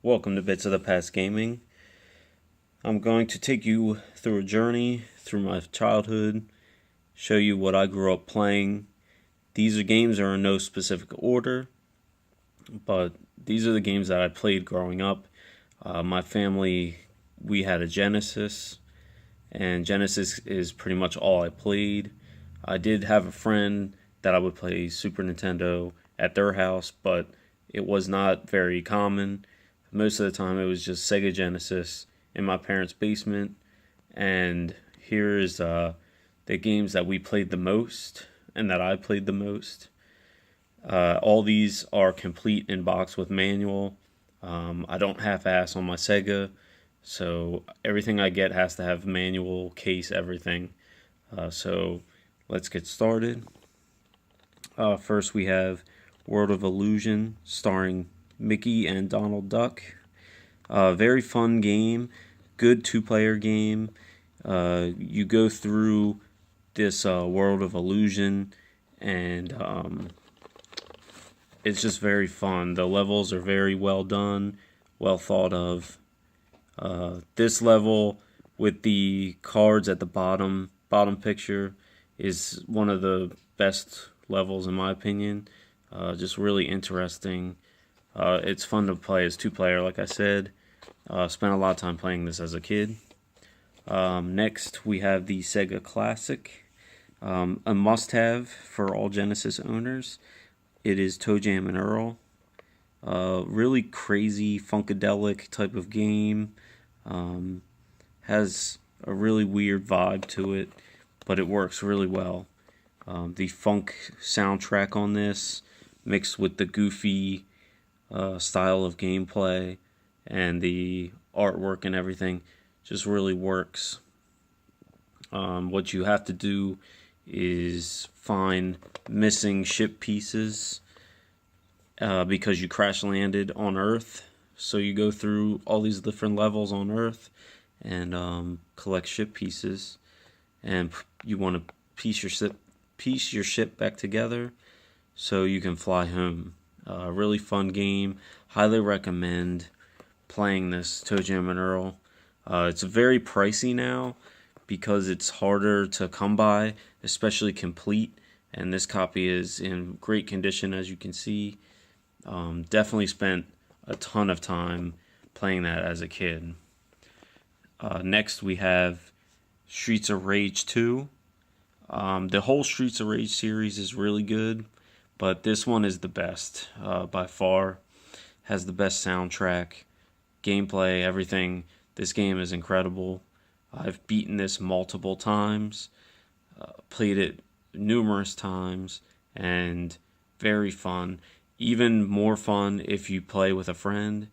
Welcome to Bits of the Past Gaming. I'm going to take you through a journey through my childhood, show you what I grew up playing. These games are in no specific order, but these are the games that I played growing up. My family, we had a Genesis, and Genesis is pretty much all I played. I did have a friend that I would play Super Nintendo at their house, but it was not very common. Most of the time it was just Sega Genesis in my parents' basement. And here's the games that we played the most and that I played the most. All these are complete in box with manual. I don't half-ass on my Sega, so everything I get has to have manual, case, everything. So let's get started. First we have World of Illusion, starring Mickey and Donald Duck. Very fun game, good two-player game. You go through this World of Illusion, and it's just very fun. The levels are very well done, well thought of. This level with the cards at the bottom picture is one of the best levels in my opinion. Just really interesting. It's fun to play as two-player, like I said. Spent a lot of time playing this as a kid. Next, we have the Sega Classic. A must-have for all Genesis owners. It is Toe Jam and Earl. Really crazy, funkadelic type of game. Has a really weird vibe to it, but it works really well. The funk soundtrack on this, mixed with the goofy style of gameplay and the artwork and everything, just really works. What you have to do is find missing ship pieces because you crash landed on Earth. So you go through all these different levels on Earth and collect ship pieces, and you want to piece your ship back together so you can fly home. Really fun game. Highly recommend playing this Toe Jam and Earl. It's very pricey now because it's harder to come by, especially complete. And this copy is in great condition, as you can see. Definitely spent a ton of time playing that as a kid. Next we have Streets of Rage 2. The whole Streets of Rage series is really good, but this one is the best by far. Has the best soundtrack, gameplay, everything. This game is incredible. I've beaten this multiple times, played it numerous times, and very fun. Even more fun if you play with a friend.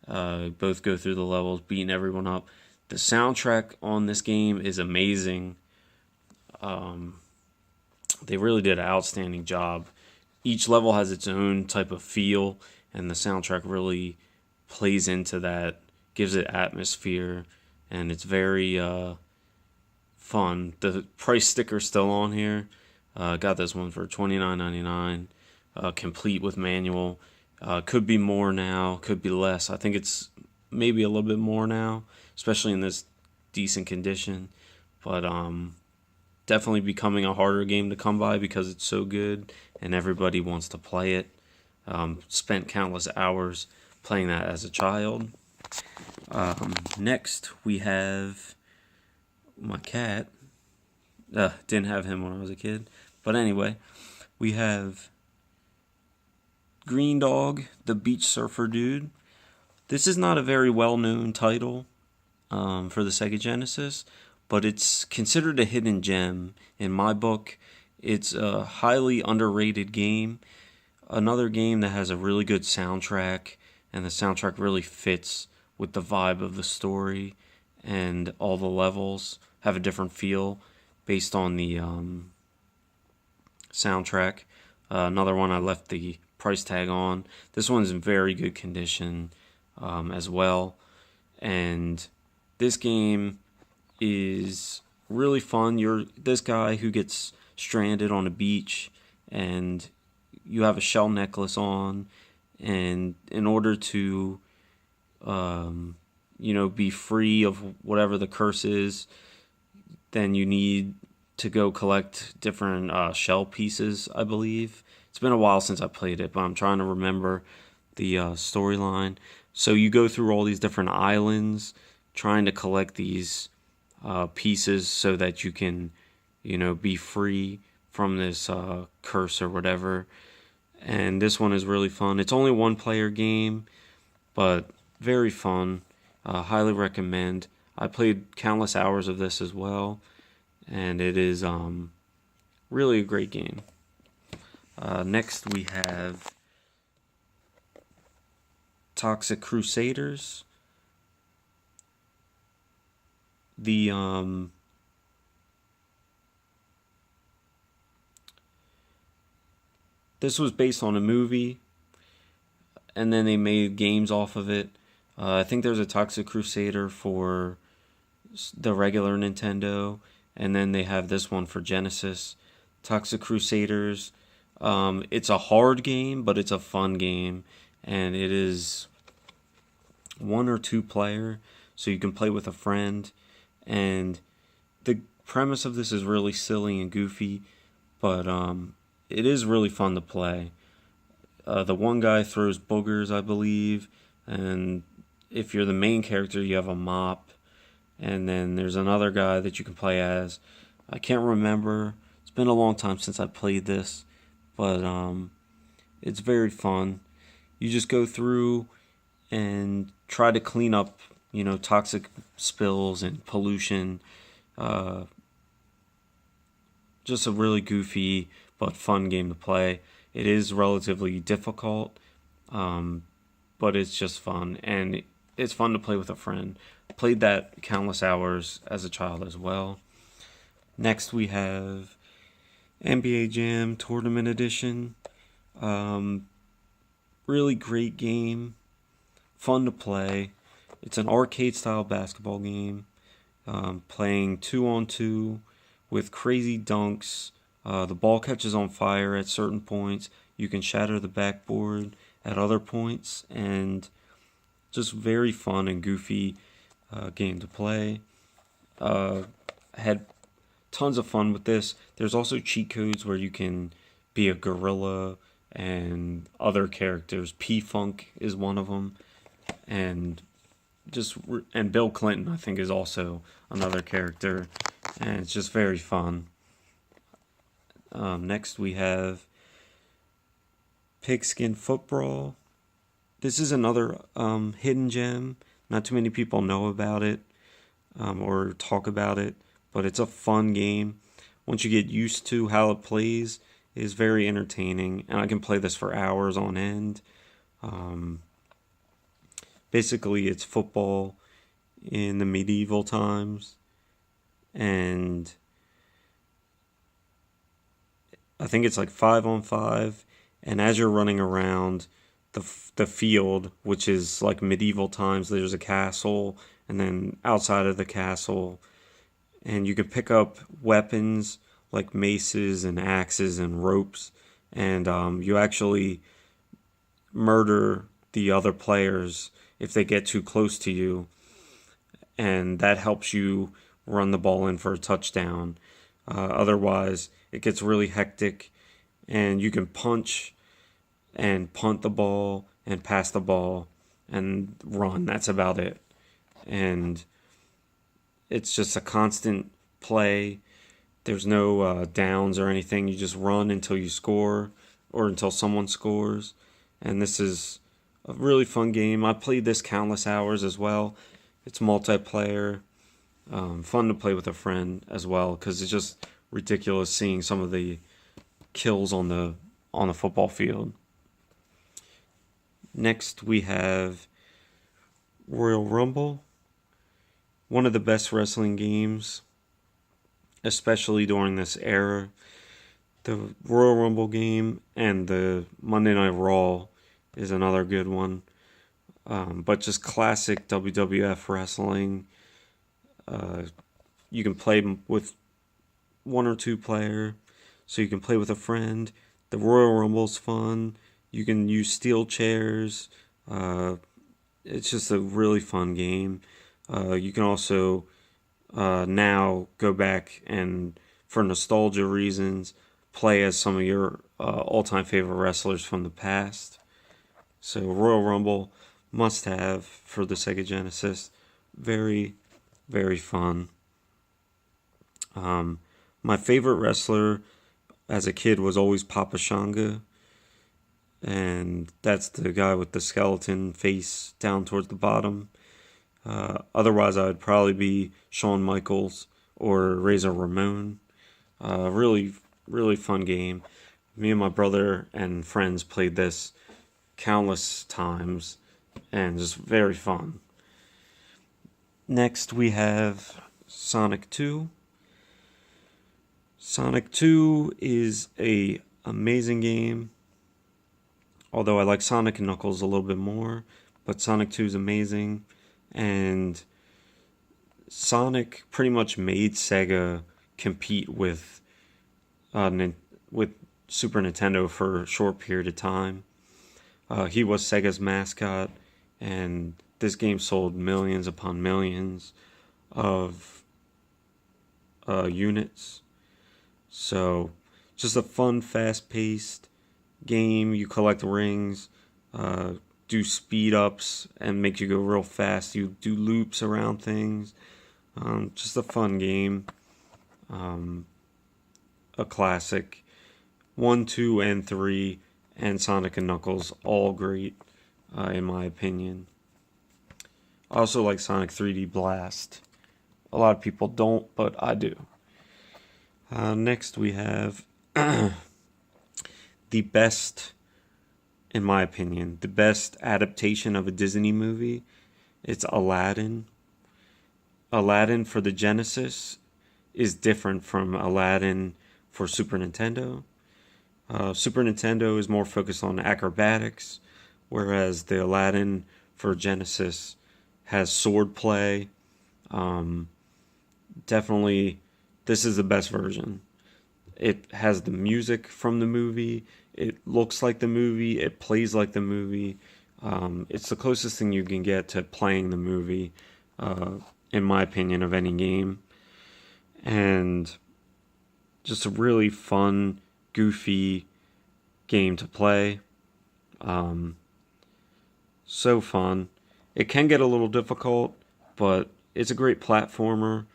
Both go through the levels, beating everyone up. The soundtrack on this game is amazing. They really did an outstanding job. Each level has its own type of feel, and the soundtrack really plays into that, gives it atmosphere, and it's very fun. The price sticker's still on here. Got this one for $29.99, complete with manual. Could be more now, could be less. I think it's maybe a little bit more now, especially in this decent condition. But definitely becoming a harder game to come by because it's so good and everybody wants to play it. Spent countless hours playing that as a child. Next we have my cat. Didn't have him when I was a kid. But anyway, we have Green Dog, the Beach Surfer Dude. This is not a very well-known title for the Sega Genesis, but it's considered a hidden gem in my book. It's a highly underrated game. Another game that has a really good soundtrack, and the soundtrack really fits with the vibe of the story, and all the levels have a different feel based on the soundtrack. Another one I left the price tag on. This one's in very good condition as well, and this game is really fun. You're this guy who gets stranded on a beach, and you have a shell necklace on, and in order to be free of whatever the curse is, then you need to go collect different shell pieces, I believe. It's been a while since I played it, but I'm trying to remember the storyline. So you go through all these different islands trying to collect these pieces so that you can, be free from this curse or whatever. And this one is really fun. It's only one player game, but very fun. Highly recommend. I played countless hours of this as well, and it is really a great game. Next we have Toxic Crusaders. This was based on a movie, and then they made games off of it. I think there's a Toxic Crusader for the regular Nintendo, and then they have this one for Genesis. Toxic Crusaders. It's a hard game, but it's a fun game, and it is 1 or 2 player, so you can play with a friend. And the premise of this is really silly and goofy, but it is really fun to play. The one guy throws boogers, I believe, and if you're the main character, you have a mop, and then there's another guy that you can play as. I can't remember. It's been a long time since I played this, but it's very fun. You just go through and try to clean up, toxic spills and pollution. Just a really goofy but fun game to play. It is relatively difficult, but it's just fun, and it's fun to play with a friend. Played that countless hours as a child as well. Next we have NBA Jam Tournament Edition. Really great game. Fun to play. It's an arcade-style basketball game. Playing 2-on-2 with crazy dunks. The ball catches on fire at certain points. You can shatter the backboard at other points. And just very fun and goofy game to play. Had tons of fun with this. There's also cheat codes where you can be a gorilla and other characters. P-Funk is one of them. And Bill Clinton, I think, is also another character. And it's just very fun. Next we have Pigskin Football. This is another hidden gem. Not too many people know about it or talk about it, but it's a fun game. Once you get used to how it plays, it is very entertaining, and I can play this for hours on end. Basically, it's football in the medieval times, and I think it's like 5-on-5, and as you're running around the field, which is like medieval times, there's a castle, and then outside of the castle, and you can pick up weapons like maces and axes and ropes, and you actually murder the other players if they get too close to you, and that helps you run the ball in for a touchdown. Otherwise, it gets really hectic, and you can punch and punt the ball and pass the ball and run. That's about it. And it's just a constant play. There's no downs or anything. You just run until you score or until someone scores. And this is a really fun game. I played this countless hours as well. It's multiplayer. Fun to play with a friend as well, because it's just ridiculous seeing some of the kills on the football field. Next we have Royal Rumble, one of the best wrestling games, especially during this era. The Royal Rumble game and the Monday Night Raw is another good one. But just classic WWF wrestling. You can play with 1 or 2 player, so you can play with a friend. The Royal Rumble's fun. You can use steel chairs, it's just a really fun game. You can also now go back and, for nostalgia reasons, play as some of your all-time favorite wrestlers from the past. So Royal Rumble, must have for the Sega Genesis. Very, very fun. My favorite wrestler as a kid was always Papa Shango, and that's the guy with the skeleton face down towards the bottom. Otherwise, I would probably be Shawn Michaels or Razor Ramon. Really, really fun game. Me and my brother and friends played this countless times, and just very fun. Next, we have Sonic 2. Sonic 2 is a amazing game. Although I like Sonic and Knuckles a little bit more, but Sonic 2 is amazing. And Sonic pretty much made Sega compete with Super Nintendo for a short period of time. He was Sega's mascot, and this game sold millions upon millions of units. So, just a fun, fast-paced game. You collect rings, do speed ups, and make you go real fast. You do loops around things. Just a fun game. A classic. 1, 2, and 3, and Sonic and Knuckles, all great, in my opinion. I also like Sonic 3D Blast. A lot of people don't, but I do. Next we have the best, in my opinion, the best adaptation of a Disney movie. It's Aladdin. Aladdin for the Genesis is different from Aladdin for Super Nintendo. Super Nintendo is more focused on acrobatics, whereas the Aladdin for Genesis has swordplay. Definitely, this is the best version. It has the music from the movie. It looks like the movie. It plays like the movie. It's the closest thing you can get to playing the movie, in my opinion, of any game. And just a really fun, goofy game to play. So fun. It can get a little difficult, but it's a great platformer.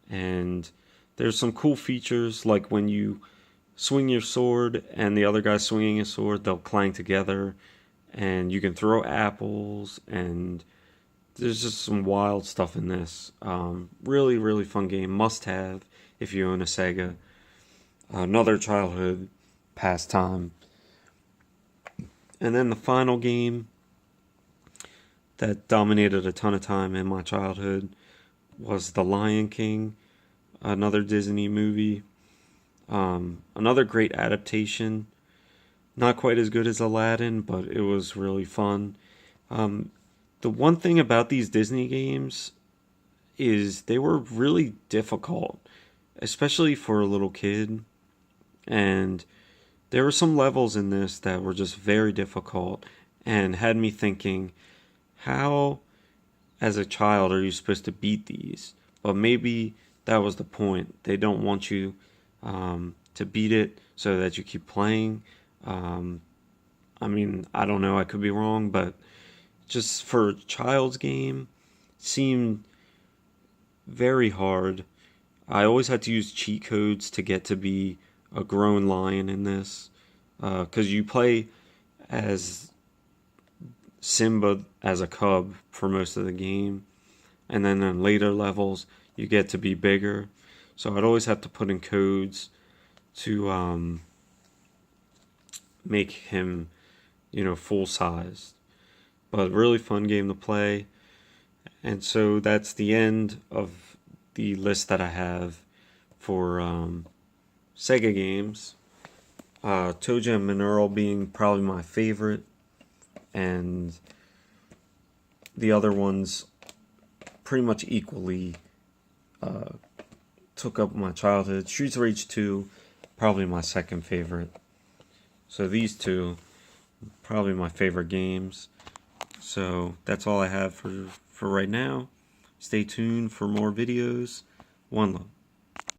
And there's some cool features, like when you swing your sword and the other guy's swinging his sword, they'll clang together, and you can throw apples, and there's just some wild stuff in this. Really, really fun game. Must have if you own a Sega. Another childhood pastime. And then the final game that dominated a ton of time in my childhood was The Lion King, another Disney movie. Another great adaptation. Not quite as good as Aladdin, but it was really fun. The one thing about these Disney games is they were really difficult, especially for a little kid. And there were some levels in this that were just very difficult and had me thinking, how, as a child, are you supposed to beat these? But maybe that was the point. They don't want you to beat it so that you keep playing. I mean, I don't know, I could be wrong, but just for a child's game, seemed very hard. I always had to use cheat codes to get to be a grown lion in this, because you play as Simba as a cub for most of the game, and then in later levels you get to be bigger. So I'd always have to put in codes to make him, full sized. But really fun game to play. And so that's the end of the list that I have for Sega games. ToeJam and Monero being probably my favorite, and the other ones pretty much equally took up my childhood. Streets of Rage 2, probably my second favorite. So these two, probably my favorite games. So that's all I have for right now. Stay tuned for more videos. One love.